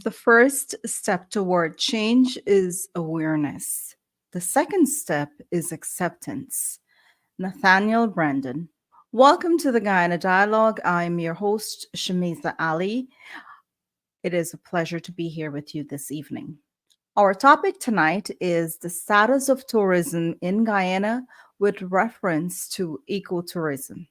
The first step toward change is awareness. The second step is acceptance. Nathaniel Brandon. Welcome to the Guyana Dialogue. I'm your host, Shamiza Ali. It is a pleasure to be here with you this evening. Our topic tonight is the status of tourism in Guyana with reference to ecotourism.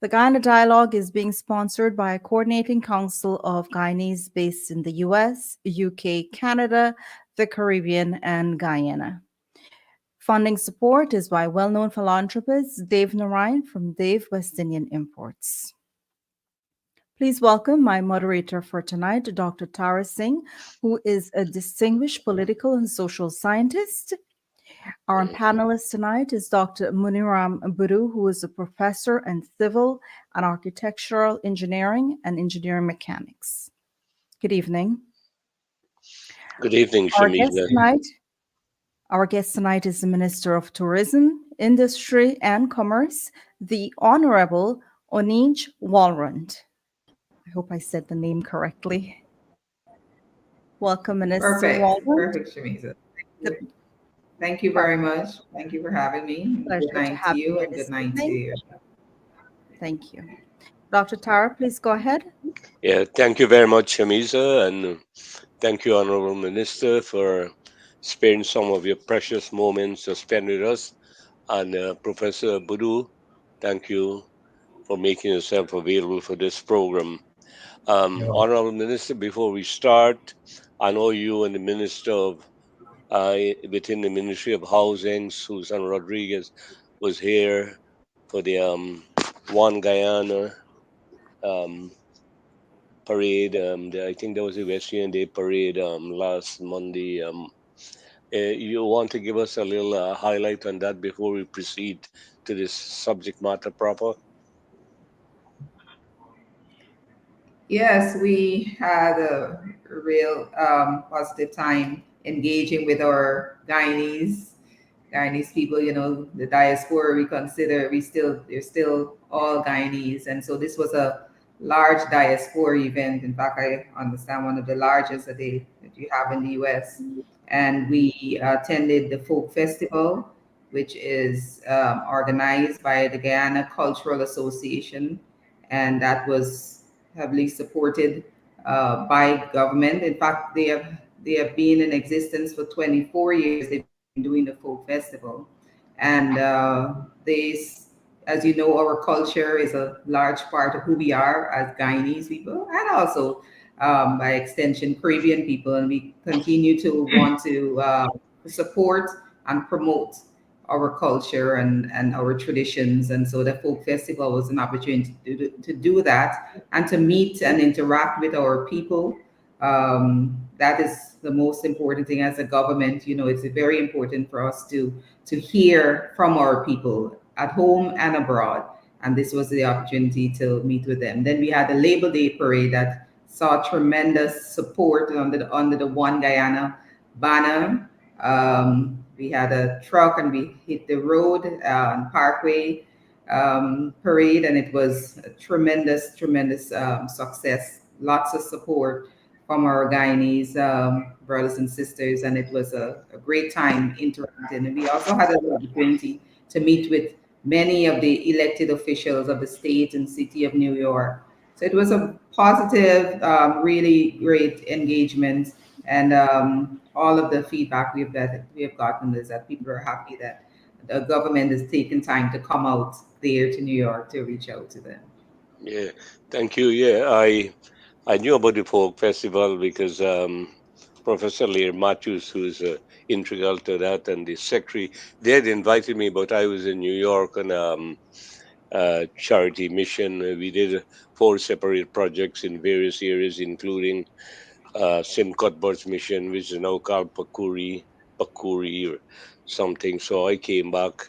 The Guyana Dialogue is being sponsored by a coordinating council of Guyanese based in the US, UK, Canada, the Caribbean, and Guyana. Funding support is by well known philanthropist Dave Narayan from Dave West Indian Imports. Please welcome my moderator for tonight, Dr. Tara Singh, who is a distinguished political and social scientist. Our panelist tonight is Dr. Muniram Buru, who is a professor in civil and architectural engineering and engineering mechanics. Good evening. Good evening, Shamiza. Our guest tonight is the Minister of Tourism, Industry and Commerce, the Honorable Oneidge Waldron. I hope I said the name correctly. Welcome, Minister Waldron. Perfect, Shamiza. Thank you very much. Thank you for having me. Pleasure good night to you and good night to you. Thank you. Dr. Tara, please go ahead. Yeah, thank you very much, Shamiza, and thank you, Honorable Minister, for sparing some of your precious moments to spend with us. And Professor Budu, thank you for making yourself available for this program. Honorable Minister, before we start, I know you and the Minister of within the Ministry of Housing, Susan Rodriguez, was here for the One Guyana parade. I think there was a Western Day parade last Monday. You want to give us a little highlight on that before we proceed to this subject matter proper? Yes, we had a real positive time engaging with our Guyanese people. You know, the diaspora they're still all Guyanese, and so this was a large diaspora event. In fact, I understand one of the largest that you have in the US. And we attended the folk festival, which is organized by the Guyana Cultural Association, and that was heavily supported by government. In fact, they have been in existence for 24 years. They've been doing the folk festival, and as you know, our culture is a large part of who we are as Guyanese people, and also by extension Caribbean people, and we continue to want to support and promote our culture and our traditions. And so the folk festival was an opportunity to do that and to meet and interact with our people. That is the most important thing as a government. You know, it's very important for us to hear from our people at home and abroad. And this was the opportunity to meet with them. Then we had the Labor Day parade that saw tremendous support under the One Guyana banner. We had a truck and we hit the road on Parkway parade, and it was a tremendous success. Lots of support from our Guyanese brothers and sisters, and it was a great time interacting. And we also had an opportunity to meet with many of the elected officials of the state and city of New York. So it was a positive, really great engagement, and all of the feedback we have gotten is that people are happy that the government has taken time to come out there to New York to reach out to them. Yeah, thank you. Yeah, I knew about the folk festival because Professor Lear Matthews, who's integral to that, and the secretary, they had invited me, but I was in New York on charity mission. We did 4 separate projects in various areas, including Sim Cuthbert's mission, which is now called Pakuri or something. So I came back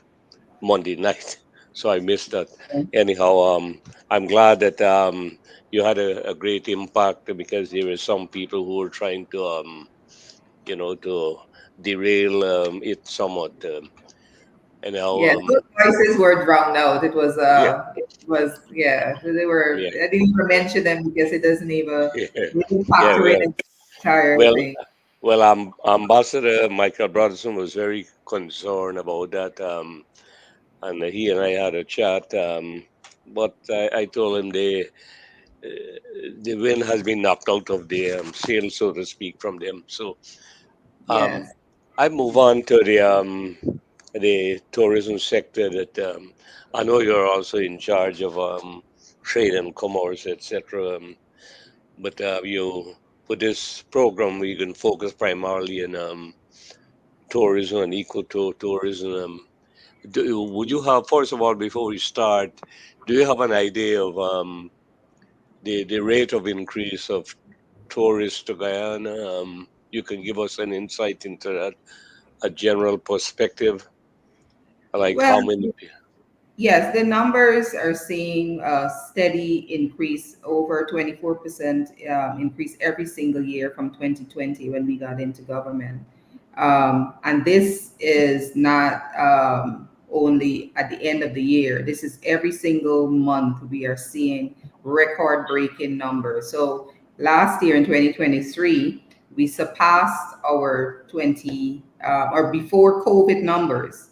Monday night, so I missed that. Anyhow, I'm glad that you had a great impact, because there were some people who were trying to, to derail it somewhat. Anyhow, those voices were drowned out. They were. Yeah. I didn't even mention them because it doesn't even Yeah, factor in entire Well, thing. Ambassador Michael Broderson was very concerned about that, and he and I had a chat. But I told him the wind has been knocked out of the sail, so to speak, from them. So um, Yes. I move on to the tourism sector. That I know you're also in charge of trade and commerce, etc. But you for this program, we can focus primarily on tourism and ecotourism. Would you have, first of all, before we start, do you have an idea of the rate of increase of tourists to Guyana? You can give us an insight into that, a general perspective, like Well, how many people? yes, the numbers are seeing a steady increase, over 24% increase every single year from 2020 when we got into government. And this is not only at the end of the year, this is every single month we are seeing record breaking numbers. So last year in 2023, we surpassed our 20 or before COVID numbers,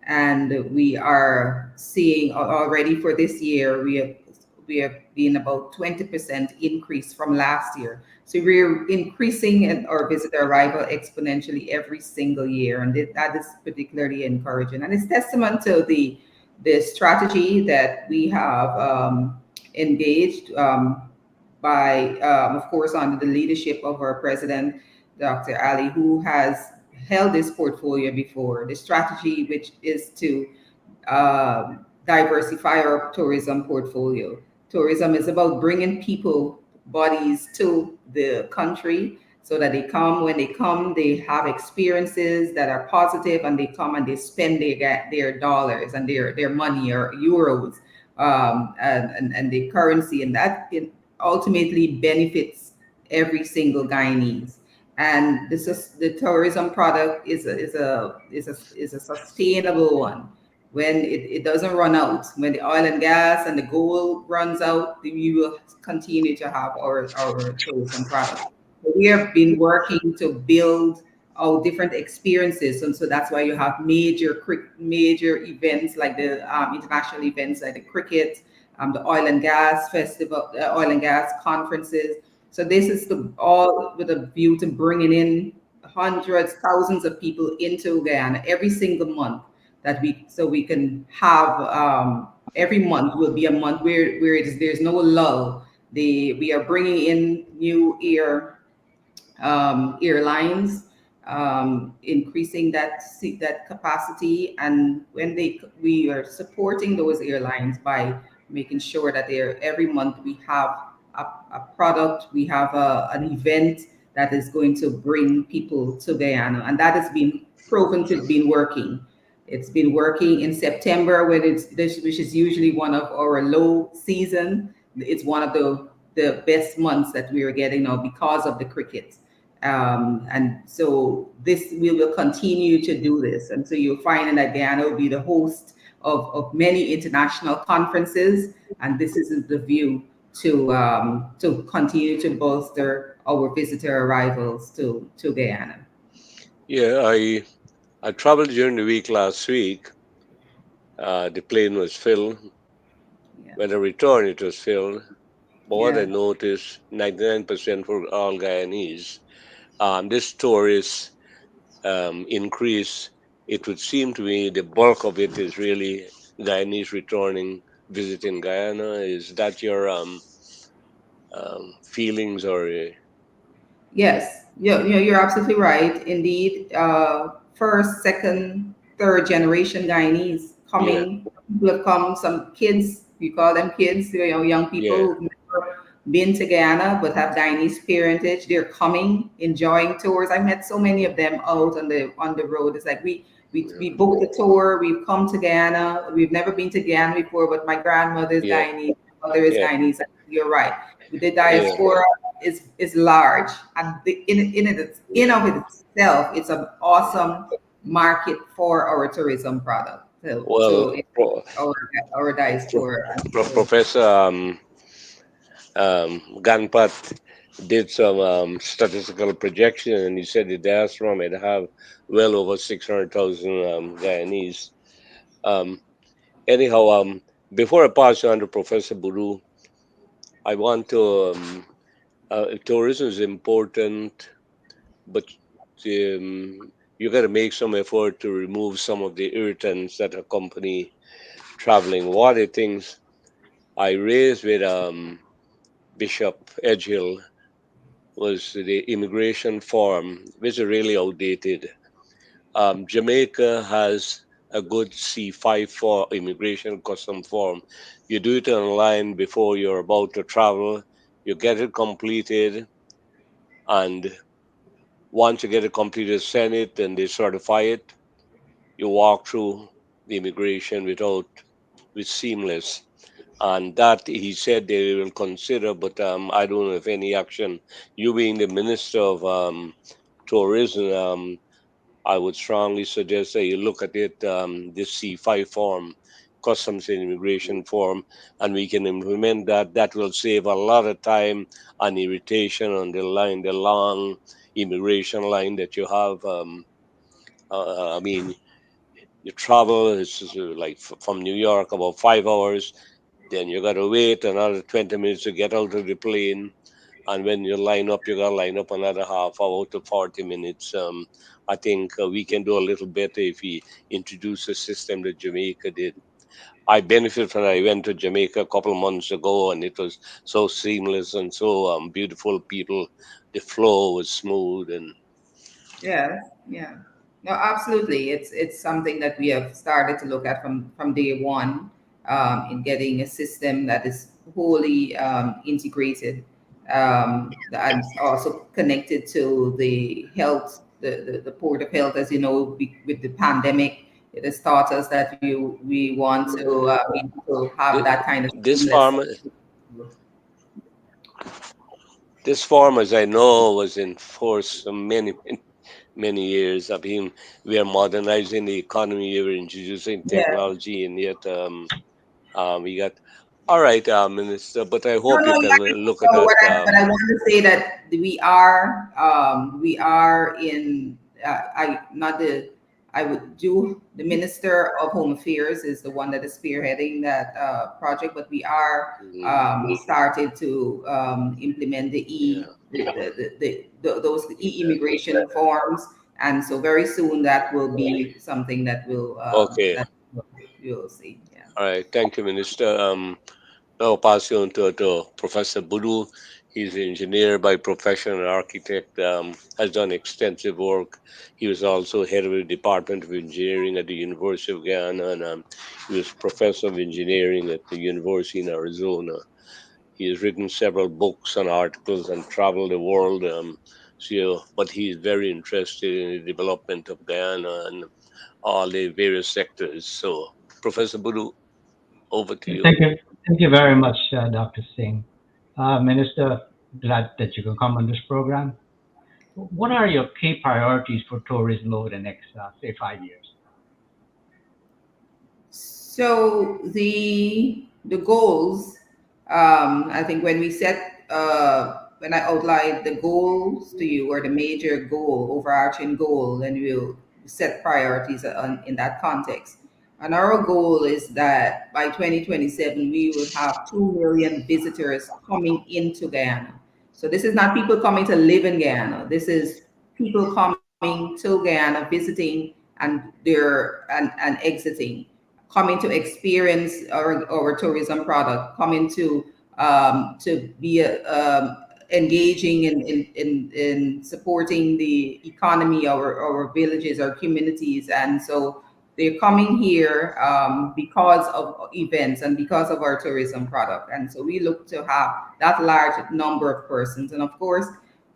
and we are seeing already for this year we have been about 20% increase from last year. So we're increasing our visitor arrival exponentially every single year, and that is particularly encouraging, and it's testament to the strategy that we have engaged by, of course, under the leadership of our president, Dr. Ali, who has held this portfolio before. The strategy, which is to diversify our tourism portfolio. Tourism is about bringing people, bodies to the country so that they come. When they come, they have experiences that are positive, and they come and they spend their dollars and their money or euros, and the currency, and that ultimately benefits every single Guyanese. And this is the tourism product is a sustainable one. When it doesn't run out, when the oil and gas and the gold runs out, we will continue to have our tourism product. So we have been working to build our different experiences, and so that's why you have major events like the international events like the cricket, the oil and gas festival, oil and gas conferences. So this is all with a view to bringing in hundreds, thousands of people into Guyana every single month, that we can have every month will be a month where there's no lull. We are bringing in new airlines, increasing that capacity, and we are supporting those airlines by making sure that they're every month we have a product, we have an event that is going to bring people to Guyana, and that has been proven to have been working. It's been working in September, when which is usually one of our low season. It's one of the best months that we are getting now because of the cricket. And so this we will continue to do this. And so you'll find that Guyana will be the host of many international conferences. And this is the view to continue to bolster our visitor arrivals to Guyana. Yeah, I traveled during the week last week. The plane was filled. Yeah. When I returned, it was filled. But what I Yeah. noticed, 99% were all Guyanese. This tourist increase, it would seem to me the bulk of it is really Guyanese returning, visiting Guyana. Is that your feelings or Yes, you're absolutely right. Indeed, first, second, third generation Guyanese yeah, coming. People have come. Some kids, we call them kids. Young people yeah, who've never been to Guyana but have Guyanese parentage. They're coming, enjoying tours. I met so many of them out on the road. It's like we yeah, booked a tour. We've come to Guyana. We've never been to Guyana before, but my grandmother is yeah, Guyanese. My mother is yeah, Guyanese. You're right. The yeah, diaspora is large, and in yeah. of itself, it's an awesome market for our tourism product. Well, Our Pro- diaspora. So, Professor Ganpat, did some statistical projection, and he said the diaspora might have well over 600,000 Guyanese. Um, anyhow, before I pass you on to Professor Buru, I want to. Tourism is important, but you got to make some effort to remove some of the irritants that accompany traveling. One of the things I raised with Bishop Edgehill was the immigration form, which is really outdated. Jamaica has a good C5 for immigration custom form. You do it online before you're about to travel. You get it completed, and once you get it completed, send it, and they certify it. You walk through the immigration with seamless. And that he said they will consider, but I don't know if any action. You being the minister of tourism, I would strongly suggest that you look at it, this C5 form, customs and immigration form, and we can implement that. That will save a lot of time and irritation on the line, the long immigration line that you have. I mean, you travel, it's just, like from New York about 5 hours, then you got to wait another 20 minutes to get out of the plane. And when you line up, you got to line up another half hour to 40 minutes. I think we can do a little better if we introduce a system that Jamaica did. I benefited from it. I went to Jamaica a couple of months ago, and it was so seamless and so beautiful people. The flow was smooth, and Yeah, yeah. No, absolutely. It's something that we have started to look at from day one, in getting a system that is wholly integrated, and also connected to the health, the port of health. As you know, with the pandemic, it has taught us that we want to be able to have thi- that kind of this seamless. farm, this farm, as I know, was in force for many years. I mean, we are modernizing the economy, we're introducing Yeah. technology, and yet we got. All right, Minister, but I No, hope no, you can yeah. look at So that. but I want to say that we are in, I not the I would do the Minister of Home Affairs is the one that is spearheading that project, but we are Mhm, started to implement yeah. those e-immigration forms, and so very soon that will be something that will Okay. you'll see. Yeah. All right. Thank you, Minister. Now I'll pass you on to Professor Budu. He's an engineer by profession, an architect, has done extensive work. He was also head of the Department of Engineering at the University of Guyana, and he was professor of engineering at the University in Arizona. He has written several books and articles and traveled the world. But he's very interested in the development of Guyana and all the various sectors. So, Professor Budu, over to Okay, you. thank you very much, Dr. Singh. Minister, glad that you can come on this program. What are your key priorities for tourism over the next, say, 5 years? So the goals, I think when we set when I outlined the goals to you, or the major goal, overarching goal, then we'll set priorities in that context. And our goal is that by 2027 we will have 2 million visitors coming into Guyana. So this is not people coming to live in Guyana. This is people coming to Guyana, visiting, and exiting, coming to experience our tourism product, coming to be engaging in supporting the economy, our villages, our communities. And so they're coming here because of events and because of our tourism product. And so we look to have that large number of persons. And of course,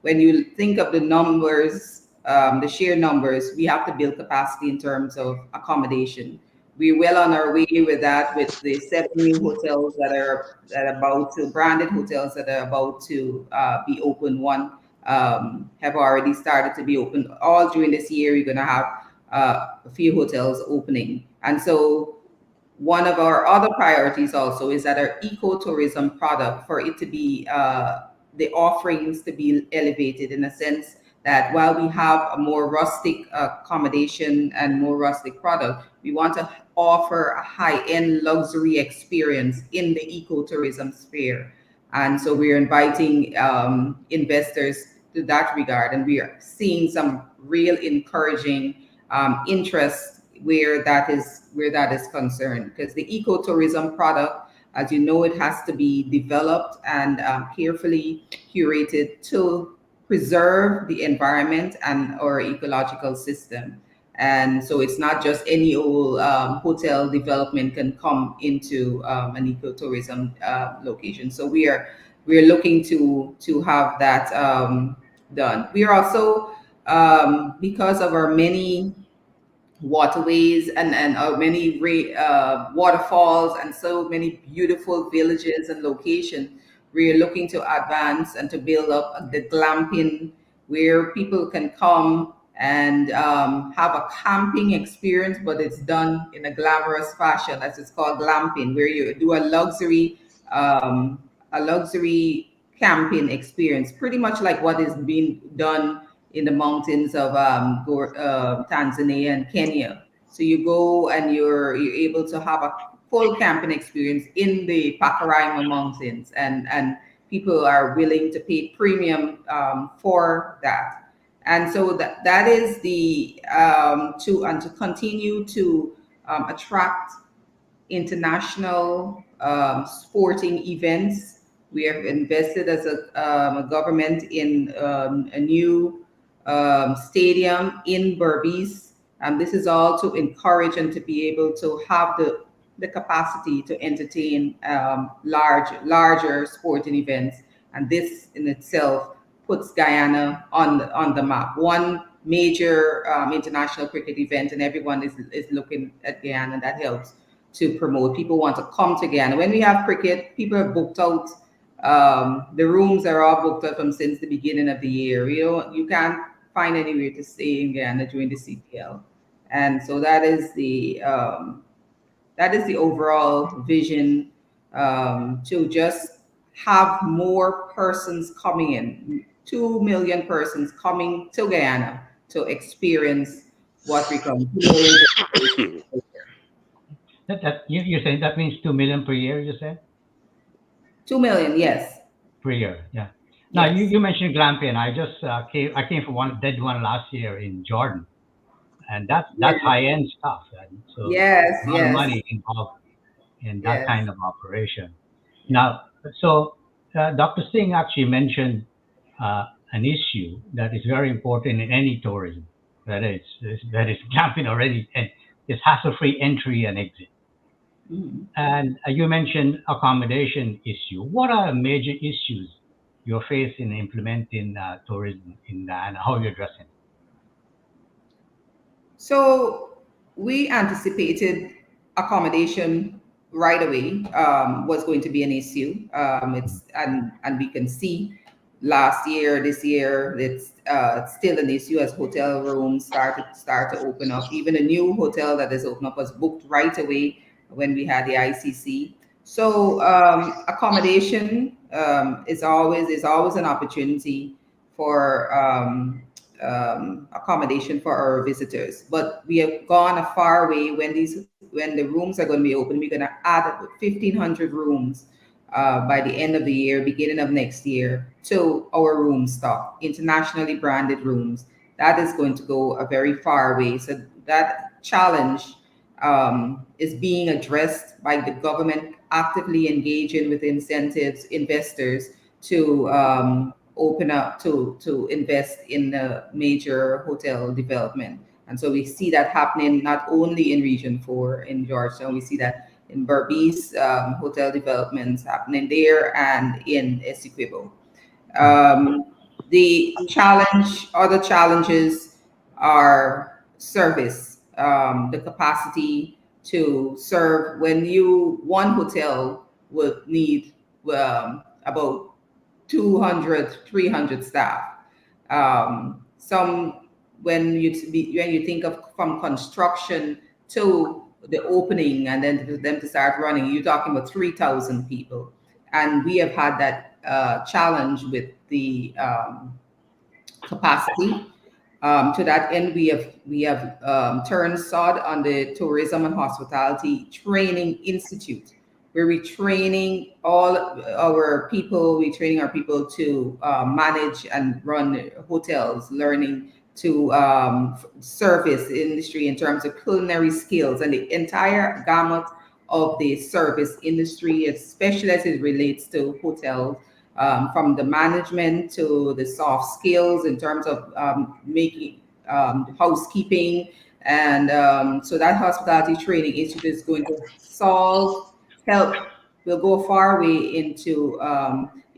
when you think of the numbers, the sheer numbers, we have to build capacity in terms of accommodation. We're well on our way with that, with the 7 new hotels that are about to, branded hotels that are about to be open. One have already started to be open. All during this year, we're going to have a few hotels opening. And so one of our other priorities also is that our ecotourism product, for it to be the offerings to be elevated in a sense that while we have a more rustic accommodation and more rustic product, we want to offer a high-end luxury experience in the ecotourism sphere. And so we're inviting investors to that regard, and we are seeing some real encouraging interest where that is concerned. Because the ecotourism product, as you know, it has to be developed and carefully curated to preserve the environment and our ecological system. And so it's not just any old hotel development can come into an ecotourism location. So we're looking to have that done. We are also because of our many waterways and many waterfalls and so many beautiful villages and locations. We're looking to advance and to build up the glamping where people can come and have a camping experience, but it's done in a glamorous fashion, as it's called glamping, where you do a luxury camping experience, pretty much like what is being done in the mountains of Tanzania and Kenya. So you go and you're able to have a full camping experience in the Pacaraima Mountains, and people are willing to pay premium for that. And so that is the to continue to attract international sporting events. We have invested as a government in a new stadium in Berbice. And this is all to encourage and to be able to have the capacity to entertain larger sporting events. And this in itself puts Guyana on the map. One major international cricket event, and everyone is looking at Guyana, and that helps to promote. People want to come to Guyana. When we have cricket, people are booked out. The rooms are all booked out from since the beginning of the year. You can't find anywhere to stay in Guyana during the CPL, and so that is the overall vision, to just have more persons coming in, 2 million persons coming to Guyana to experience what we call 2 million. You're saying that means 2 million per year, you said? 2 million, yes. Per year, yeah. Now, Yes. you mentioned glamping. I came from did one last year in Jordan, and that's Yes. high-end stuff. And so Yes, a lot of yes, money involved in that yes. kind of operation. Now, so Dr. Singh actually mentioned an issue that is very important in any tourism, that is glamping already, and it's hassle-free entry and exit. Mhm. And you mentioned accommodation issue. What are major issues you're facing implementing tourism in Guyana? How are you addressing it? So we anticipated accommodation right away was going to be an issue. It's and we can see last year, this year, it's still an issue as hotel rooms start to open up. Even a new hotel that is open up was booked right away when we had the ICC. So accommodation is always an opportunity for accommodation for our visitors. But we have gone a far way when the rooms are going to be open. We're going to add 1,500 rooms by the end of the year, beginning of next year, to our room stock, internationally branded rooms. That is going to go a very far way. So that challenge is being addressed by the government actively engaging with incentives, investors to open up to invest in the major hotel development. And so we see that happening not only in Region 4 in Georgetown, we see that in Berbice, hotel developments happening there, and in Essequibo. Other challenges are service, the capacity to serve. One hotel would need about 200, 300 staff. Some when you think of from construction to the opening and then for them to start running, you're talking about 3,000 people. And we have had that challenge with the capacity. To that end, we have turned sod on the Tourism and Hospitality Training Institute, where we're training all our people. We're training our people to manage and run hotels, learning to service the industry in terms of culinary skills and the entire gamut of the service industry, especially as it relates to hotels, from the management to the soft skills in terms of making housekeeping. And so that Hospitality Training Institute is going to help, will go far way into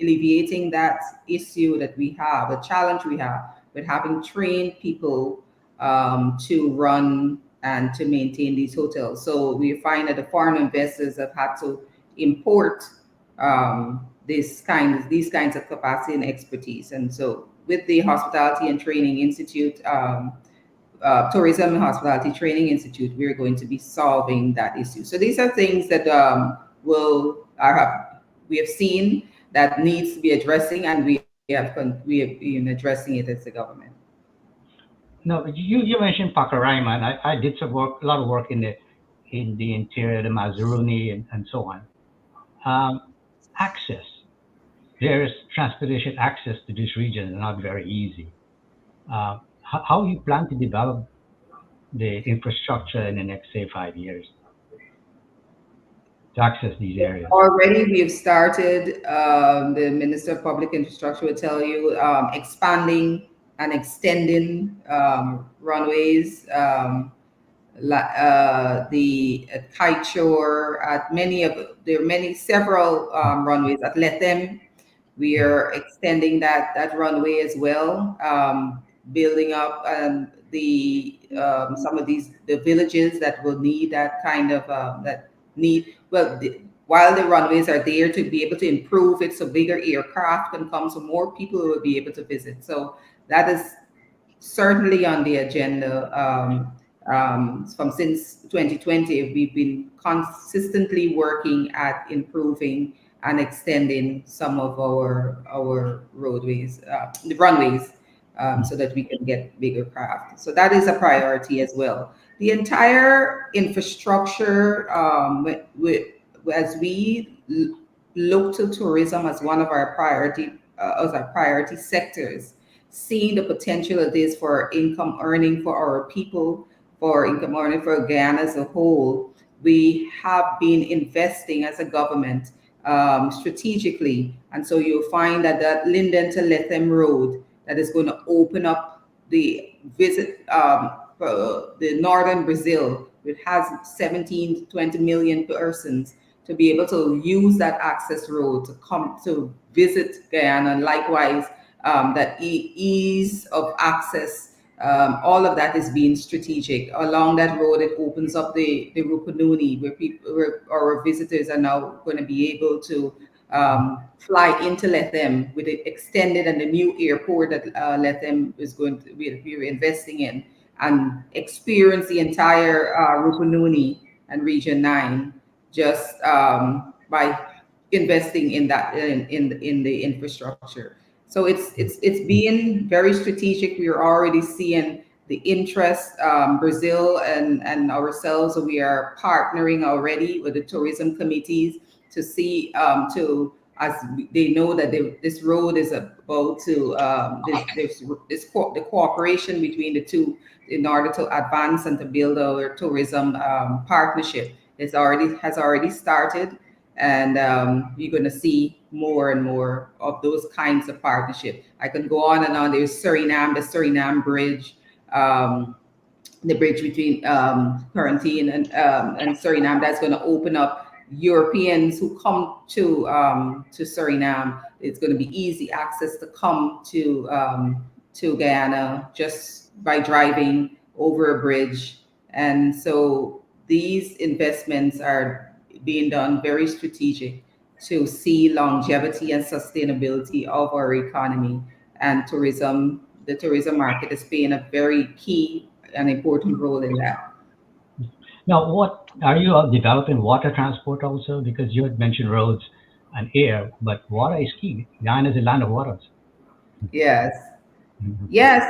alleviating that issue that we have, a challenge we have with having trained people to run and to maintain these hotels. So we find that the foreign investors have had to import these kinds of capacity and expertise. And so with the Hospitality and Training Institute, Tourism and Hospitality Training Institute, we're going to be solving that issue. So these are things that we have seen that needs to be addressing, and we have been addressing it as the government. No, you mentioned Pacaraima, and I did a lot of work in the interior, the Mazaruni, and so on. Access. There's transportation access to this region is not very easy. How you plan to develop the infrastructure in the next, say, 5 years to access these areas? Already we have started, the Minister of Public Infrastructure will tell you, expanding and extending runways, the Kite Shore, there are several runways at Lethem. We are extending that runway as well, building up some of the villages that will need that kind of while the runways are there, to be able to improve it so bigger aircraft can come, so more people will be able to visit. So that is certainly on the agenda. Since 2020, we've been consistently working at improving and extending some of our roadways, the runways, so that we can get bigger craft. So that is a priority as well. The entire infrastructure, as we look to tourism as one of our priority sectors, seeing the potential it is for income earning for our people, for income earning for Guyana as a whole, we have been investing as a government strategically. And so you'll find that Linden to Lethem Road that is going to open up the visit for the northern Brazil, which has 17 to 20 million persons, to be able to use that access road to come to visit Guyana. And likewise, that ease of access, all of that is being strategic. Along that road, it opens up the Rupununi, where our visitors are now going to be able to fly into Lethem with the extended and the new airport that Lethem is we're investing in, and experience the entire Rupununi and Region 9 just by investing in that in the infrastructure. So it's being very strategic. We are already seeing the interest. Brazil and ourselves, we are partnering already with the tourism committees to see as they know that this road is about to the cooperation between the two in order to advance and to build our tourism partnership. Has already started, and you're going to see more and more of those kinds of partnership. I can go on and on. There's the Suriname Bridge, the bridge between Quarantine and Suriname, that's going to open up Europeans who come to Suriname. It's going to be easy access to come to Guyana just by driving over a bridge. And so these investments are being done very strategic to see longevity and sustainability of our economy, and tourism. The tourism market is playing a very key and important role in that. Now, what are you developing water transport also? Because you had mentioned roads. and air, but water is key. Guyana is a land of waters. Yes. Mhm. Yes,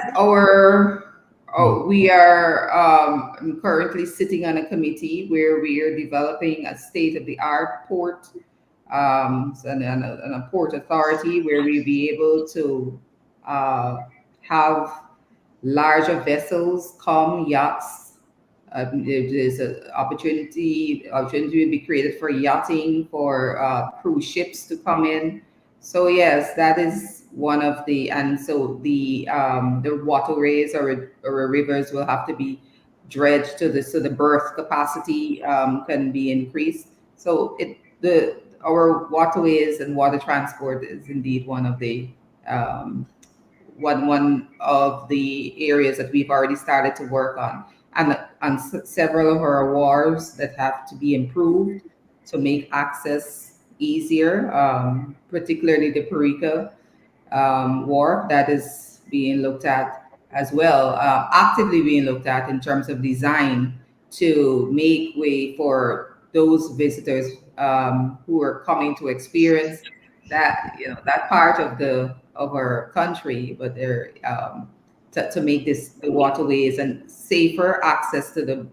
we are currently sitting on a committee where we are developing a state-of-the-art port, and a port authority where we be able to have larger vessels come, yachts. There's an opportunity will be created for yachting, for cruise ships to come in. So yes, that is one of and so the waterways or rivers will have to be dredged so the berth capacity can be increased. So the our waterways and water transport is indeed um, one of the areas that we've already started to work on, and several of our wharves that have to be improved to make access easier, particularly the Parika war that is being looked at as well, actively being looked at in terms of design to make way for those visitors who are coming to experience that part of our country, but they're to make the waterways and safer access to the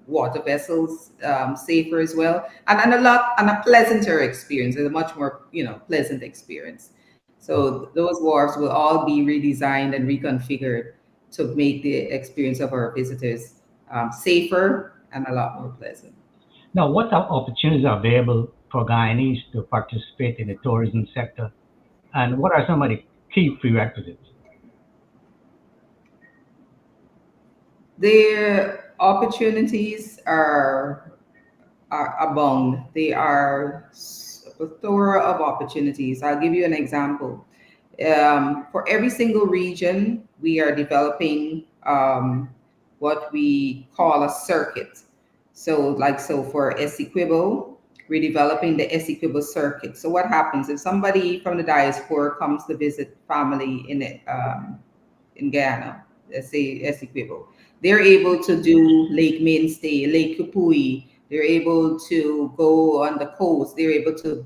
water vessels safer as well, and a pleasanter experience, a much more pleasant experience. So those wharves will all be redesigned and reconfigured to make the experience of our visitors safer and a lot more pleasant. Now, what opportunities are available for Guyanese to participate in the tourism sector, and what are some of the key prerequisites? The opportunities are abound. They are a plethora of opportunities. I'll give you an example. For every single region, we are developing what we call a circuit. So for Essequibo, we're developing the Essequibo circuit. So what happens if somebody from the diaspora comes to visit family in Guyana, let's say Essequibo, they're able to do Lake Mainstay, Lake Kupui. They're able to go on the coast. They're able to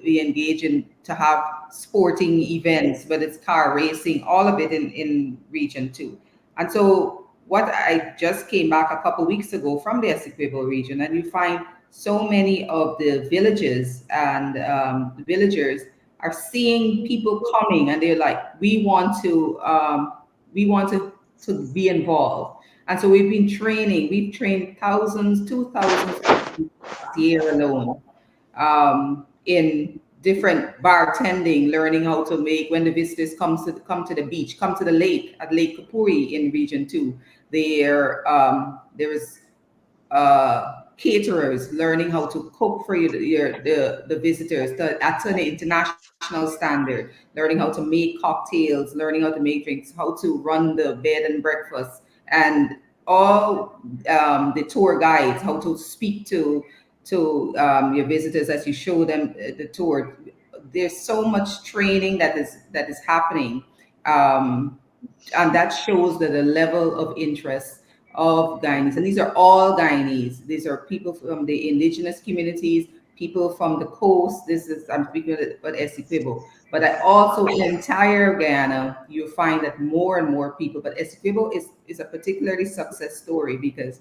be engaged in to have sporting events, but it's car racing, all of it in region two. And so what I just came back a couple weeks ago from the Essequibo region, and you find so many of the villages and the villagers are seeing people coming, and they're like, we want to be involved. And so we've been training. We've trained thousands, 2,000 last year alone in different bartending, learning how to make when the visitors come to the beach, come to the lake at Lake Kapuri in Region Two. There is caterers learning how to cook for the visitors at an international standard, learning how to make cocktails, learning how to make drinks, how to run the bed and breakfast, and all the tour guides, how to speak to your visitors as you show them the tour. There's so much training that is happening, um, and that shows that the level of interest of Guyanese, and these are all Guyanese. These are people from the indigenous communities, people from the coast. I'm speaking about Essequibo, but I also in entire Guyana, you find that more and more people. But Essequibo is a particularly success story because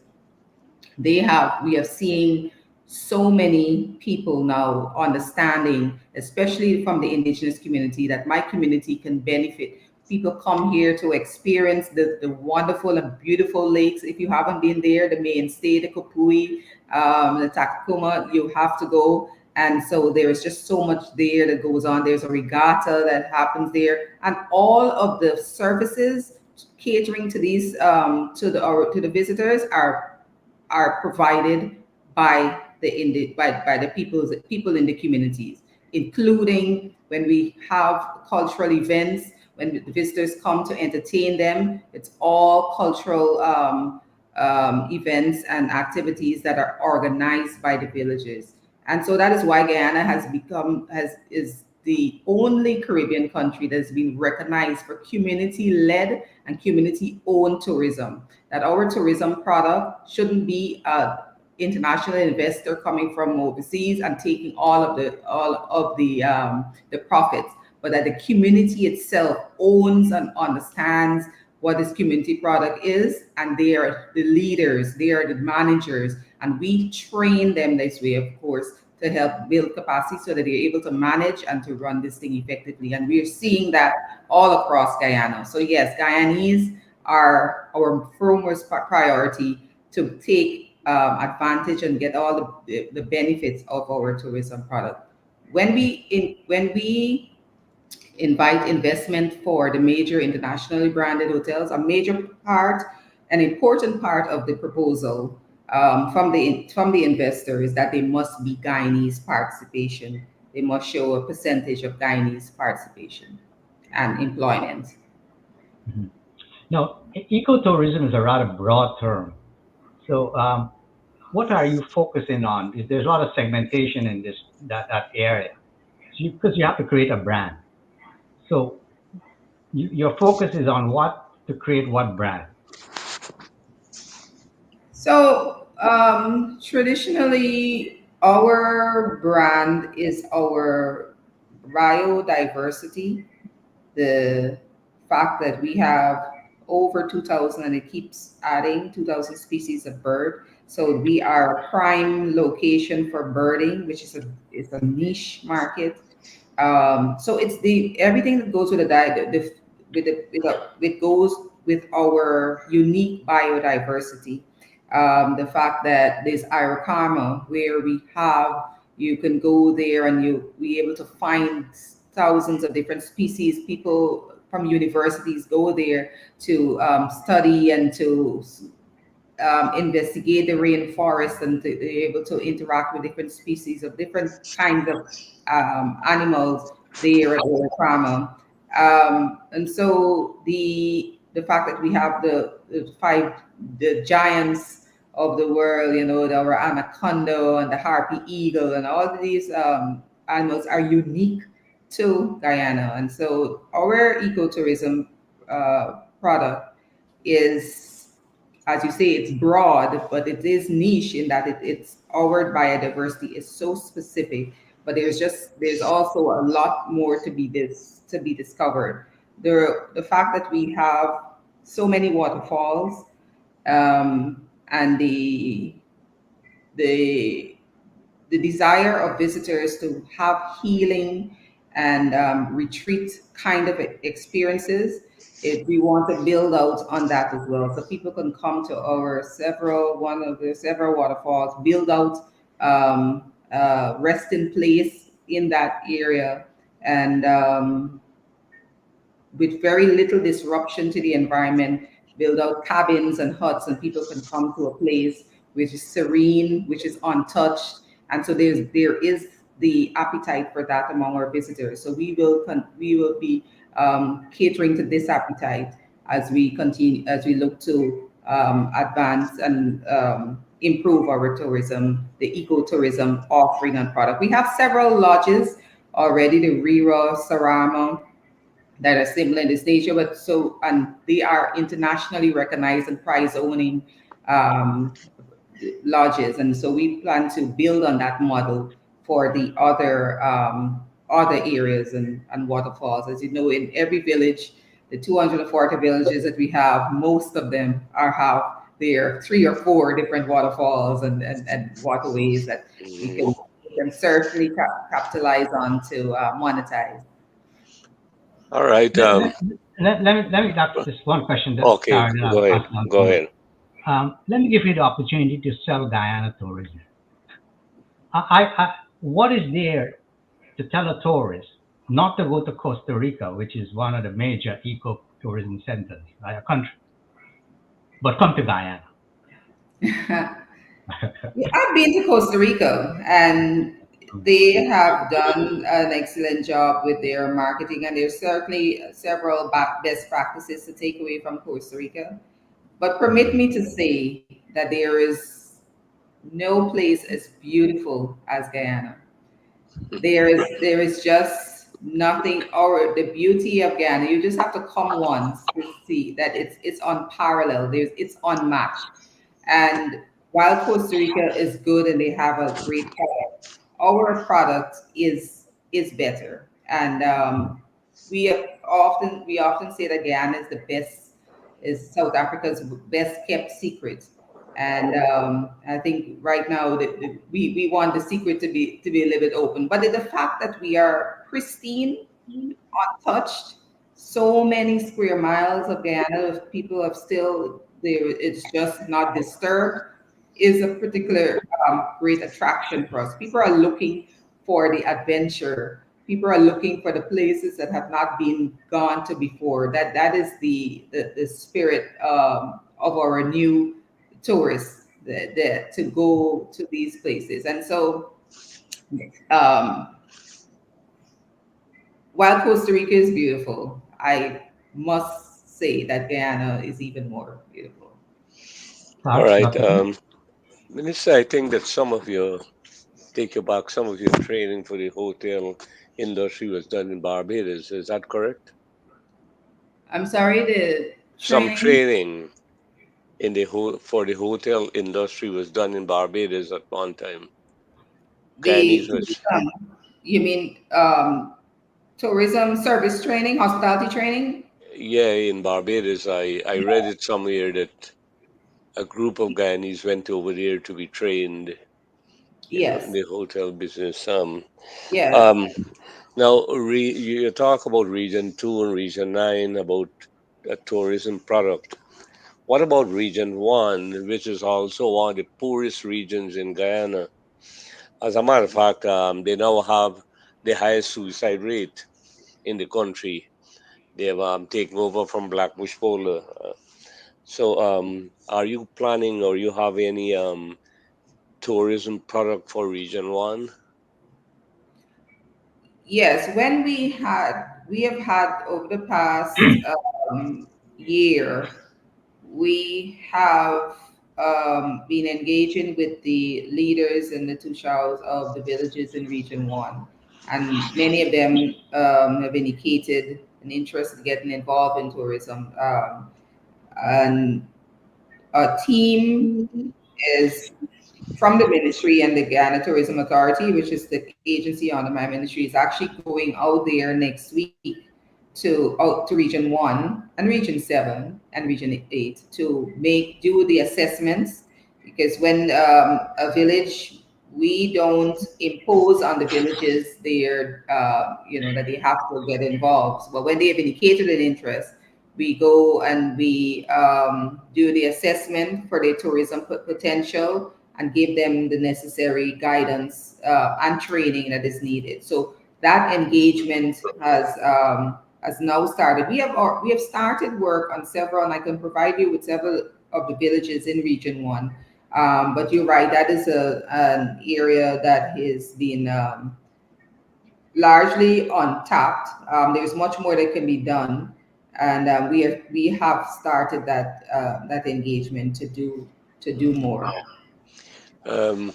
we have seen so many people now understanding, especially from the indigenous community, that my community can benefit. People come here to experience the wonderful and beautiful lakes. If you haven't been there, the Mainstay, the Kapui, the Takakuma, you have to go. And so there's just so much there that goes on. There's a regatta that happens there, and all of the services catering to these to the visitors are provided by by the people in the communities, including when we have cultural events, when the visitors come to entertain them. It's all cultural events and activities that are organized by the villages. And so that is why Guyana is the only Caribbean country that's been recognized for community-led and community-owned tourism. That our tourism product shouldn't be international investor coming from overseas and taking all of the profits, but that the community itself owns and understands what this community product is, and they are the leaders, they are the managers, and we train them this way, of course, to help build capacity so that they're able to manage and to run this thing effectively. And we're seeing that all across Guyana. So yes, Guyanese are our foremost priority to take advantage and get all the benefits of our tourism product. When we invite investment for the major internationally branded hotels, a major part, an important part of the proposal from the investor is that they must be Guyanese participation. They must show a percentage of Guyanese participation and employment. Mhm. Now, ecotourism is a rather broad term. So, what are you focusing on? There's a lot of segmentation in that area, because you have to create a brand. So, your focus is on what to create what brand. So traditionally, our brand is our biodiversity, the fact that we have over 2,000 and it keeps adding 2,000 species of bird. So we are a prime location for birding, which is a niche market. So it's the everything that goes with the diet, it goes with our unique biodiversity. The fact that there's Iracama, where we have you can go there and you be able to find thousands of different species. People from universities go there to study and to investigate the rainforest and to be able to interact with different species of different kinds of animals there at Oricrama. And so the fact that we have the giants of the world, the anaconda and the harpy eagle and all of these animals are unique to Guyana. And so our ecotourism product is, as you say, it's broad, but it is niche in that it's our biodiversity is so specific. But there's also a lot more to be discovered. The fact that we have so many waterfalls, and the desire of visitors to have healing and retreat kind of experiences, we want to build out on that as well, so people can come to one of the several waterfalls, build out resting place in that area, and with very little disruption to the environment, build out cabins and huts, and people can come to a place which is serene, which is untouched. And so there is the appetite for that among our visitors. So we will be catering to this appetite as we look to advance and improve our tourism, the ecotourism offering and product. We have several lodges already, the Rira, Sarama, that are similar in this nature, and they are internationally recognized and prize owning lodges, and so we plan to build on that model for the other areas and waterfalls. As you know, in every village, the 240 villages that we have, most of them have their 3 or 4 different waterfalls and waterways that we can certainly capitalize on to monetize. All right. Let me ask this one question. Okay, go ahead. Go ahead. Let me give you the opportunity to sell Guyana tourism. What is there to tell a tourist not to go to Costa Rica, which is one of the major ecotourism centers by a country, but come to Guyana? I've been to Costa Rica, and they have done an excellent job with their marketing, and there's certainly several best practices to take away from Costa Rica. But permit me to say that there is no place as beautiful as Guyana. There is just nothing, or the beauty of Guyana. You just have to come once to see that it's unparalleled. It's unmatched. And while Costa Rica is good and they have a great product, our product is better. And we often say that Guyana is the best, is South Africa's best kept secret. And I think right now we want the secret to be a little bit open. But the fact that we are pristine, untouched, so many square miles of Guyana, if people have still there, it's just not disturbed, is a particular great attraction for us. People are looking for the adventure. People are looking for the places that have not been gone to before. That is the spirit of our new tourists, to go to these places. And so, um, while Costa Rica is beautiful, I must say that Guyana is even more beautiful. All right. Dr. Singh? Minister, I think that take you back, some of your training for the hotel industry was done in Barbados. Is that correct? I'm sorry, the Some training. training for the hotel industry was done in Barbados at one time. The Guyanese was, you mean tourism service training, hospitality training? yeah, in Barbados. I read it somewhere that a group of Guyanese went over there to be trained, in Yes, the hotel business. yes. Um, Now, you talk about Region 2 and Region 9 about a tourism product. What about Region 1, which is also one of the poorest regions in Guyana? As a matter of fact, they now have the highest suicide rate in the country. They have taken over from Black Bush Polar. So, are you planning or you have any tourism product for Region 1? Yes, when we have had over the past year, we have been engaging with the leaders and the Tushaus of the villages in Region 1. And many of them have indicated an interest in getting involved in tourism. And a team is from the ministry and the Guyana Tourism Authority, which is the agency under my ministry, is actually going out there next week to Region 1 and Region 7 and Region 8 to do the assessments, because when a village, we don't impose on the villages their that they have to get involved, but when they have indicated an interest, we go and we do the assessment for their tourism potential and give them the necessary guidance and training that is needed. So that engagement has now started. We have started work on several, and I can provide you with several of the villages in Region 1. But you're right, that is an area that has been largely untapped. There's much more that can be done, and we have started that engagement to do more. Um,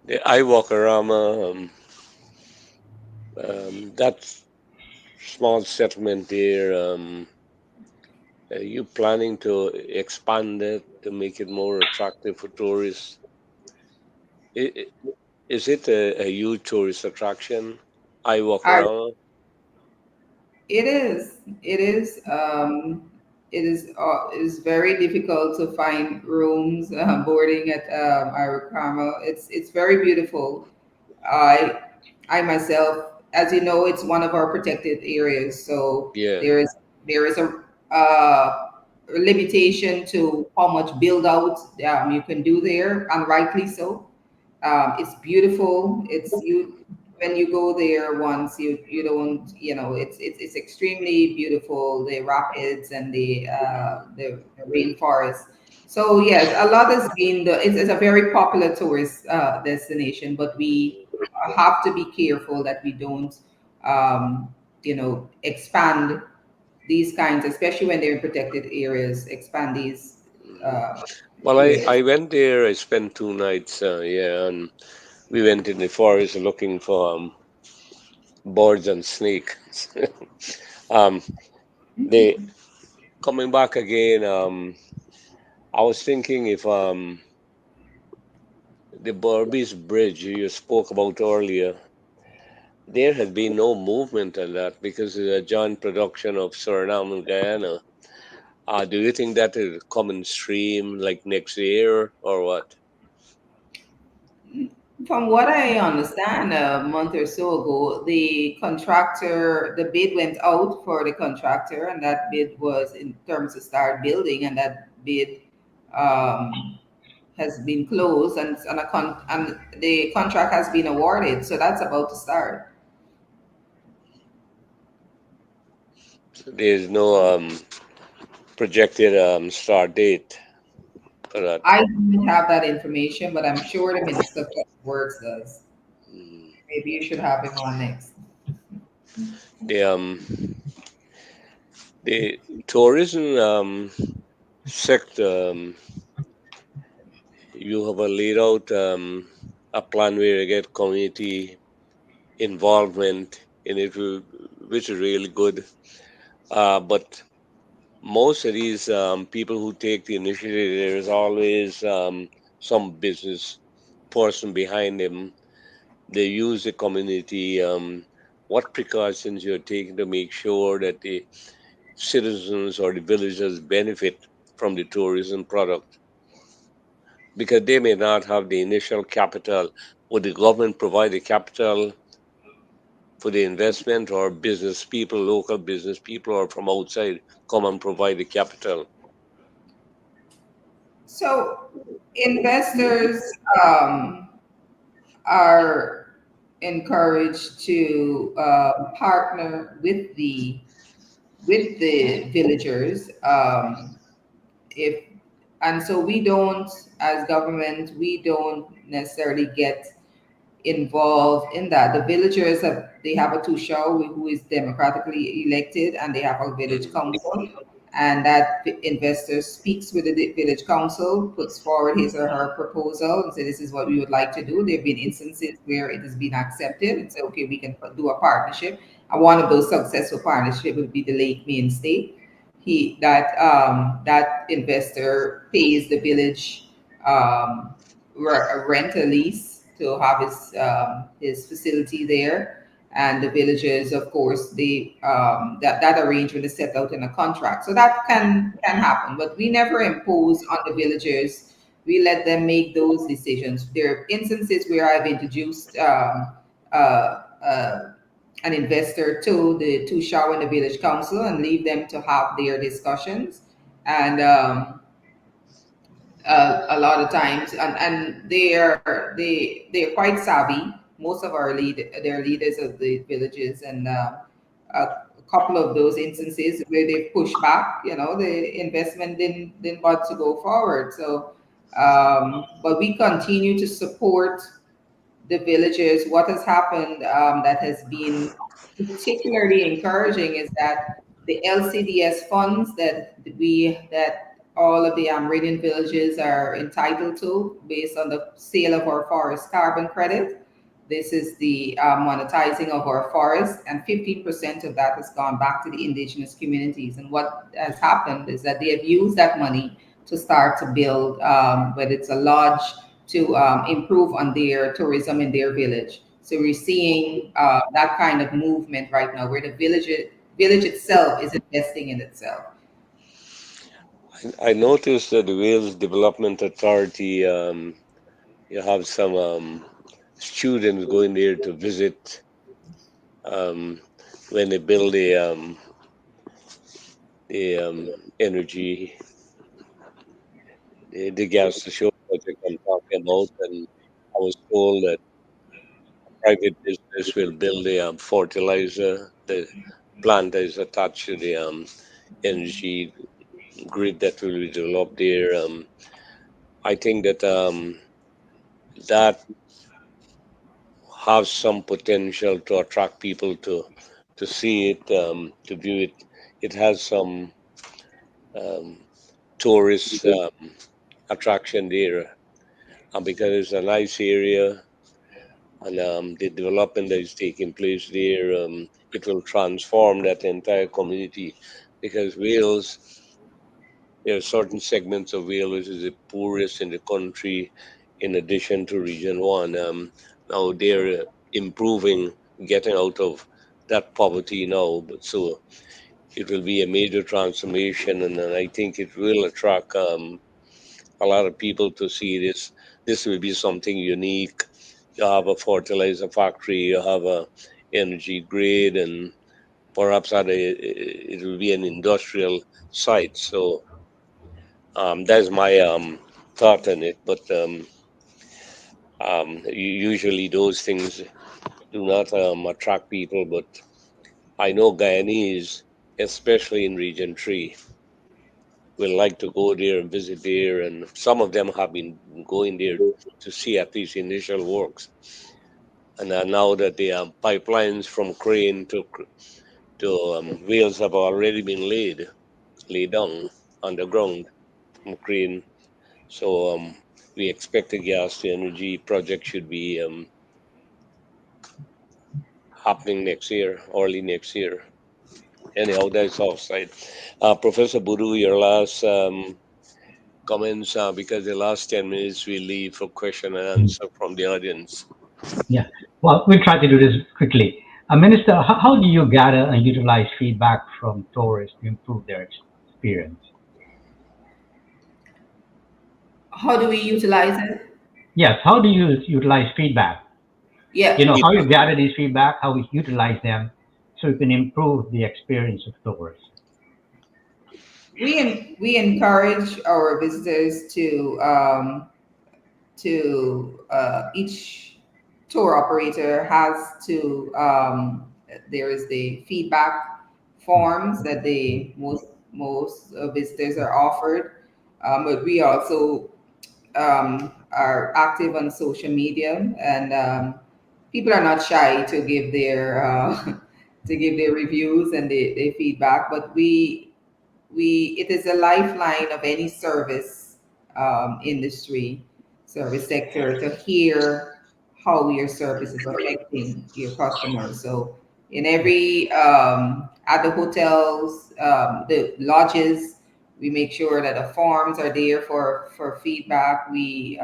the Iwakarama, that small settlement there. Are you planning to expand it to make it more attractive for tourists? I- Is it a huge tourist attraction? I walk Our around. It is. It is. It is very difficult to find rooms boarding at Ira Carmel. It's very beautiful. I I myself, as you know, it's one of our protected areas. So Yeah. there is a limitation to how much build out you can do there, and rightly so. It's beautiful. It's you When you go there once, you don't, it's extremely beautiful, the rapids and the rainforest. So yes, a lot has been it's a very popular tourist destination, but we have to be careful that we don't expand these kinds, especially when they're in protected areas, expand these uh, Well, areas. I went there. I spent 2 nights. Yeah, and we went in the forest looking for birds and snakes. um, they coming back again. I was thinking if the Berbice Bridge you spoke about earlier, there has been no movement on that because it's a joint production of Suriname and Guyana. Do you think that will come in stream like next year or what? From what I understand, a month or so ago, the bid went out for the contractor, and that bid was in terms of start building, and that bid um, has been closed, and the contract has been awarded, so that's about to start. So there's no projected start date for that. I don't have that information, but I'm sure the Minister of Public Works does. Mm. Maybe you should have him on next. The the tourism sector, you have a laid out a plan where you get community involvement in it, which is really good. But most of these people who take the initiative, there is always some business person behind them. They use the community. What precautions you're taking to make sure that the citizens or the villagers benefit from the tourism product? Because they may not have the initial capital. Would the government provide the capital for the investment, or business people, local business people, or from outside come and provide the capital? So investors um, are encouraged to partner with the villagers. If and so we don't, as government, we don't necessarily get involved in that. The villagers have a Tushaw who is democratically elected, and they have a village council, and that investor speaks with the village council, puts forward his or her proposal, and say this is what we would like to do. There have been instances where it has been accepted and say, okay, we can do a partnership. And one of those successful partnerships would be the Lake Mainstay. That investor pays the village um, rent a lease to have his facility there, and the villagers, of course, they that arrangement is set out in a contract, so that can happen. But we never impose on the villagers. We let them make those decisions. There are instances where I've introduced uh, uh, an investor to the to shower in the village council and leave them to have their discussions, and a lot of times, and they're quite savvy. Most of they're leaders of the villages, and a couple of those instances where they pushed back, the investment didn't want to go forward. So but we continue to support the villages. What has happened that has been particularly encouraging is that the LCDS funds that all of the Amerindian villages are entitled to based on the sale of our forest carbon credit. This is the monetizing of our forest, and 15% of that has gone back to the indigenous communities. And what has happened is that they have used that money to start to build, whether it's a lodge, to improve on their tourism in their village. So we're seeing that kind of movement right now, where the village itself is investing in itself. I noticed that the Wales Development Authority, you have some students going there to visit um, when they build the energy, the gas to show project I'm talking about, and I was told that private business will build the fertilizer. The plant that is attached to the energy grid that will be developed there. I think that that has some potential to attract people to see it, to view it. It has some um, tourist attraction there, and because it's a nice area, and the development that is taking place there, it will transform that entire community. Because Wales, there are certain segments of Wales which is the poorest in the country. in addition to Region 1. Now they're improving, getting out of that poverty now. But so it will be a major transformation, and then I think it will attract a lot of people to see this. This will be something unique. You have a fertilizer factory, you have a energy grid, and perhaps it will be an industrial site. So that's my thought on it. But usually those things do not attract people. But I know Guyanese, especially in Region 3, will like to go there and visit there. And some of them have been going there to see at least initial works. And now that the pipelines from Crane to Wales have already been laid down underground from Crane. So we expect the gas to energy project should be happening next year, early next year. Anyhow, that's offside. Professor Buru, your last comments, because the last 10 minutes we leave for question and Mm. answer from the audience. Yeah. Well, we'll try to do this quickly. Minister, how do you gather and utilize feedback from tourists to improve their experience? How do we utilize it? Yes, how do you utilize feedback? Yeah, How you Feedback. gather these feedback, how we utilize them so you can improve the experience of tourists. we encourage our visitors to each tour operator has to there is the feedback forms that the most visitors are offered, but we also are active on social media, and people are not shy to give their to give their reviews and their feedback. But we it is a lifeline of any service industry, service sector, to hear how your service is affecting your customers. So in every at the hotels, the lodges, we make sure that the forms are there for feedback. We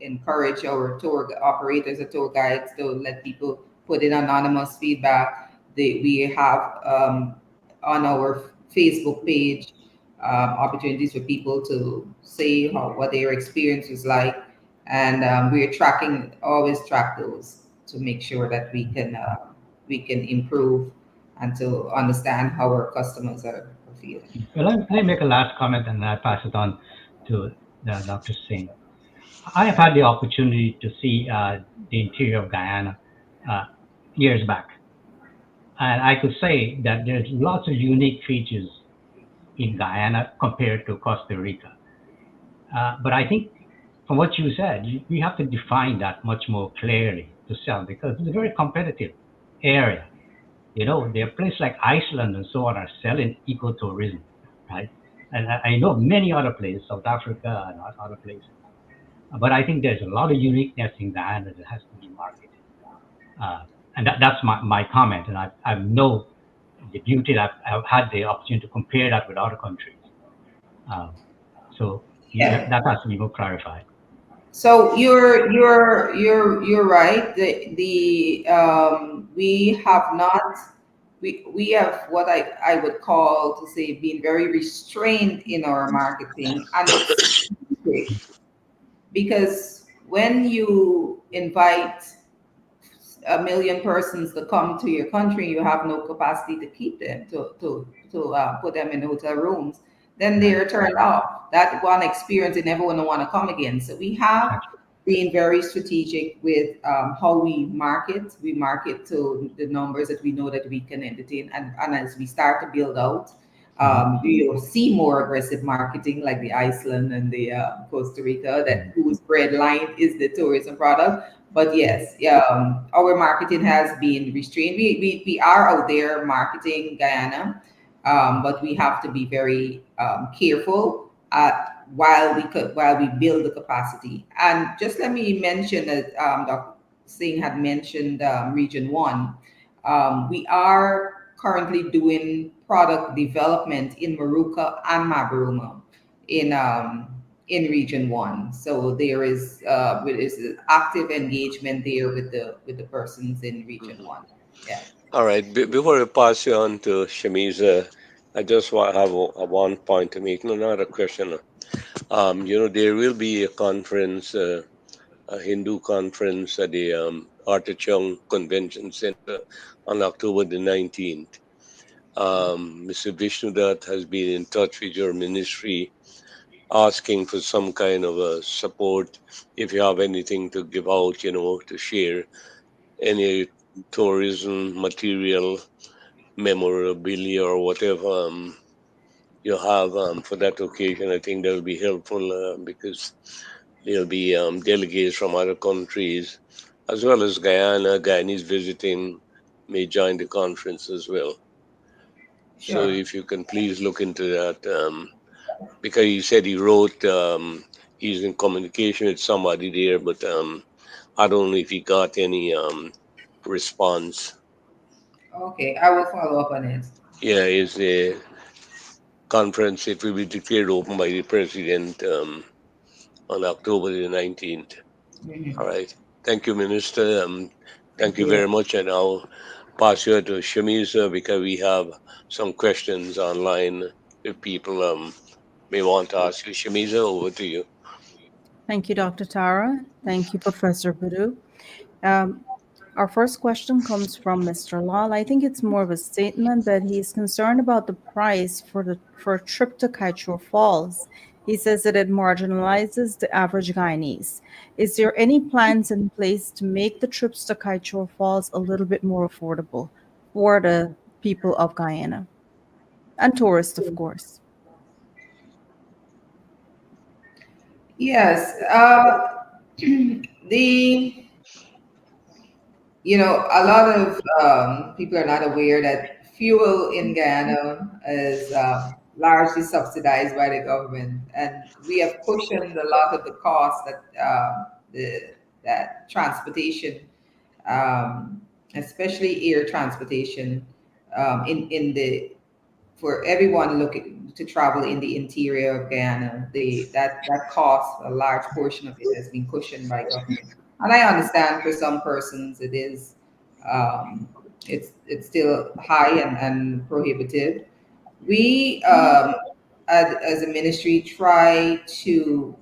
encourage our tour operators and tour guides to let people put in anonymous feedback. We have on our Facebook page opportunities for people to say what their experience was like, and we're tracking, always track those to make sure that we can improve and to understand how our customers are feeling. Well, let me make a last comment and I'll pass it on to Dr. Singh. I have had the opportunity to see the interior of Guyana uh, years back. And I could say that there's lots of unique features in Guyana compared to Costa Rica. But I think from what you said, we have to define that much more clearly to sell because it's a very competitive area. There are places like Iceland and so on are selling ecotourism, right? And I know many other places, South Africa and other places. But I think there's a lot of uniqueness in Guyana that has to be marketed. And that's my comment. And I know the beauty that I've had the opportunity to compare that with other countries. Um, so Yeah. that has to be more clarified. So you're right. The we have not we have what I would call to say being very restrained in our marketing, and it's strategic, because when you invite a million persons to come to your country, you have no capacity to keep them to put them in hotel rooms. Then Right. they're turned off. That one experience, they never want to come again. So we have Actually, been very strategic with how we market. We market to the numbers that we know that we can entertain, and as we start to build out, mhm, you'll see more aggressive marketing like the Iceland and the Costa Rica, that mhm, whose bread line is the tourism product. But mhm, yes, our marketing has been restrained. We are out there marketing Guyana, but we have to be very careful while we build the capacity. And just let me mention that Dr. Singh had mentioned Region One. We are currently doing product development in Maruka and Mabruma in in Region One. So there is active engagement there with the persons in Region Mhm. One. Yeah, All right. Before I pass you on to Shamiza, I just want have a one point to make. No, not a question. There will be a conference, a Hindu conference at the Artichong Convention Center on October the 19th. Mr. Vishnudat has been in touch with your ministry asking for some kind of a support if you have anything to give out, to share any tourism material, memorabilia, or whatever you have for that occasion. I think that will be helpful because there'll be delegates from other countries as well as Guyanese visiting may join the conference as well. So sure. if you can please look into that. Because he said he wrote, he's in communication with somebody there, but I don't know if he got any response. Okay, I will follow up on it. Yeah, it's a conference. It will be declared open by the president on October the 19th. Mhm. All right. Thank you, Minister. Thank Thank you you. very much. And I'll pass you to Shamiza because we have some questions online if people may want to ask you. Shamiza, over to you. Thank you, Dr. Tara. Thank you, Professor Badu. Um, our first question comes from Mr. Lal. I think it's more of a statement, but he's concerned about the price for a trip to Kaichor Falls. He says that it marginalizes the average Guyanese. Is there any plans in place to make the trips to Kaichor Falls a little bit more affordable for the people of Guyana and tourists, of course? Yes. The a lot of people are not aware that fuel in Guyana is largely subsidized by the government, and we have cushioned a lot of the costs that transportation, um, especially air transportation, in the for everyone looking to travel in the interior of Guyana, that cost, a large portion of it has been cushioned by government. And I understand for some persons um, it's still high and prohibitive. We, as a ministry, try to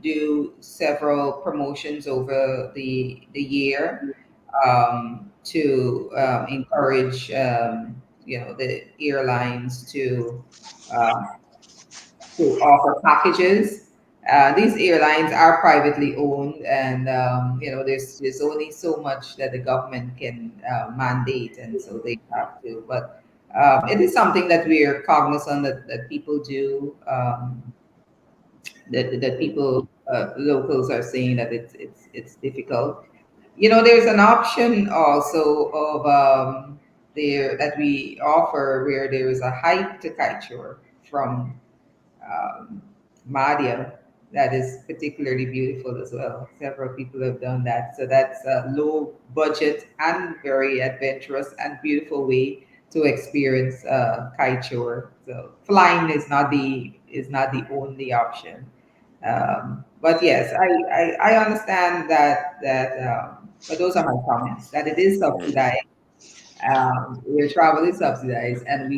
do several promotions over the year to encourage the airlines um, to offer packages. These airlines are privately owned, and there's only so much that the government can mandate, and so they have to. But it is something that we are cognizant that people do. That people locals are saying that it's difficult. There's an option also of there that we offer where there is a hike to Kaichor from um, Madhya that is particularly beautiful as well. Several people have done that. So that's a low budget and very adventurous and beautiful way to experience kiteshore. So flying is not the only option. But yes, I understand that. But those are my comments. That it is Mhm. subsidized, air travel is subsidized, and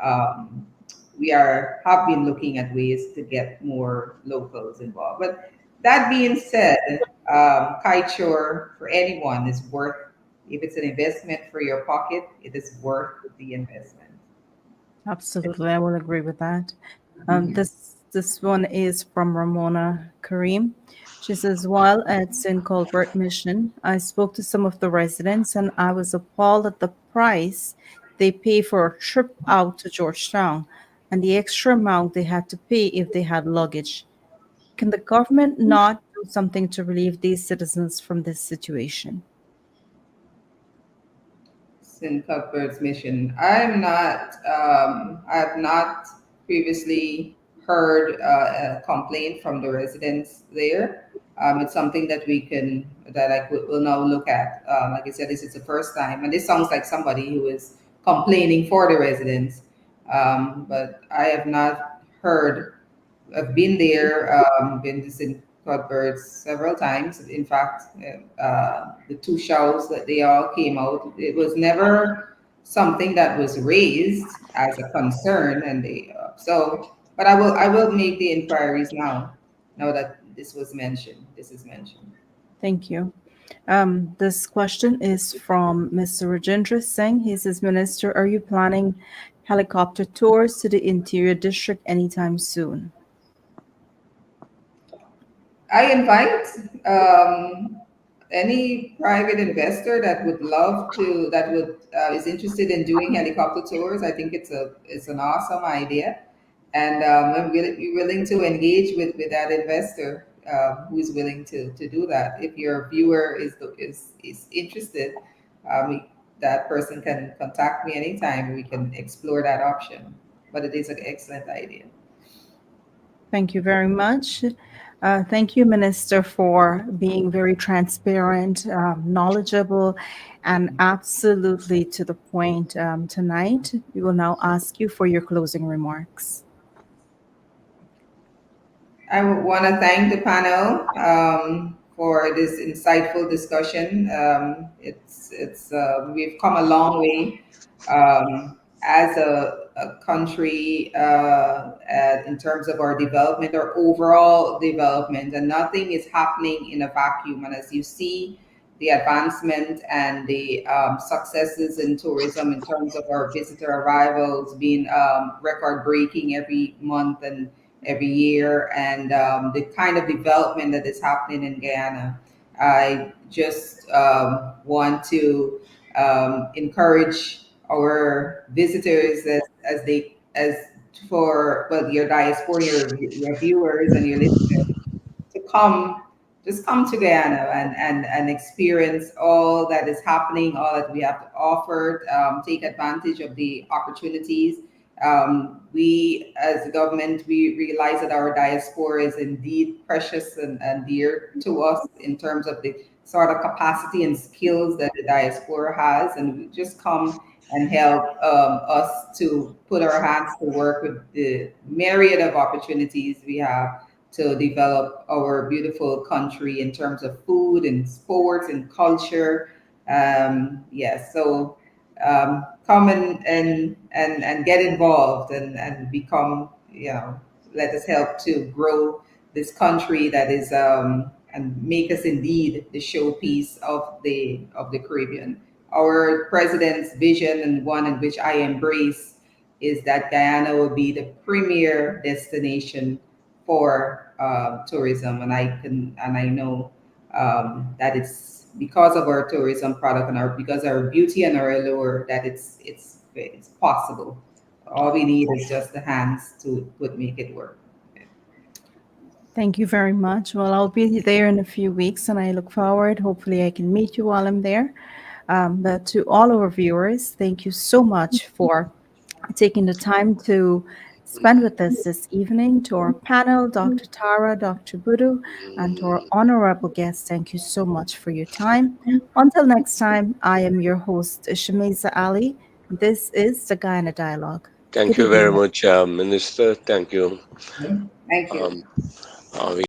um, we are have been looking at ways to get more locals involved. But that being said, kiteshore for anyone is worth. If it's an investment for your pocket, it is worth the investment. Absolutely, I will agree with that. Mhm. This one is from Ramona Kareem. She says, while at St. Colbert Mission, I spoke to some of the residents and I was appalled at the price they pay for a trip out to Georgetown and the extra amount they had to pay if they had luggage. Can the government not do something to relieve these citizens from this situation? St. Cuthbert's Mission. I have not previously heard a complaint from the residents there. It's something that I will now look at. Like I said, this is the first time, and this sounds like somebody who is complaining for the residents. But I have not heard I've been there, been to St. Cuthbert's several times. In fact, the two shows that they all came out, it was never something that was raised as a concern, and so. But I will make the inquiries now. Now that this was mentioned, this is mentioned. Thank you. This question is from Mr. Rajendra Singh. He says, Minister, are you planning helicopter tours to the Interior District anytime soon? I invite any private investor that would love to, that would is interested in doing helicopter tours. I think it's an awesome idea, and I'm be willing to engage with that investor who is willing to do that. If your viewer is interested, um, that person can contact me anytime. We can explore that option. But it is an excellent idea. Thank you very much. Thank you, Minister, for being very transparent, knowledgeable, and absolutely to the point tonight. We will now ask you for your closing remarks. I want to thank the panel for this insightful discussion. We've come a long way as a country in terms of our development, our overall development, and nothing is happening in a vacuum. And as you see, the advancement and the successes in tourism in terms of our visitor arrivals being record breaking every month and every year, and the kind of development that is happening in Guyana. I just want to encourage our visitors as for well your diaspora, your viewers and your listeners to come, just come to Guyana and experience all that is happening, all that we have to offer. Take advantage of the opportunities. We, as a government, we realize that our diaspora is indeed precious and dear to us in terms of the sort of capacity and skills that the diaspora has, and we just come and help us to put our hands to work with the myriad of opportunities we have to develop our beautiful country in terms of food and sports and culture. Yes, so come and get involved and become, let us help to grow this country that is and make us indeed the showpiece of the Caribbean. Our president's vision, and one in which I embrace, is that Guyana will be the premier destination for tourism, and I know that it's because of our tourism product and because our beauty and our allure that it's possible. All we need is just the hands to would make it work. Thank you very much. Well, I'll be there in a few weeks and I look forward. Hopefully, I can meet you while I'm there. But to all our viewers, thank you so much for taking the time to spend with us this evening. To our panel, Dr. Tara, Dr. Budu, and to our honorable guests, thank you so much for your time. Until next time, I am your host, Shamiza Ali. This is the Guyana Dialogue. Thank Good you very evening. much, Minister. Thank you. Thank you. Um, we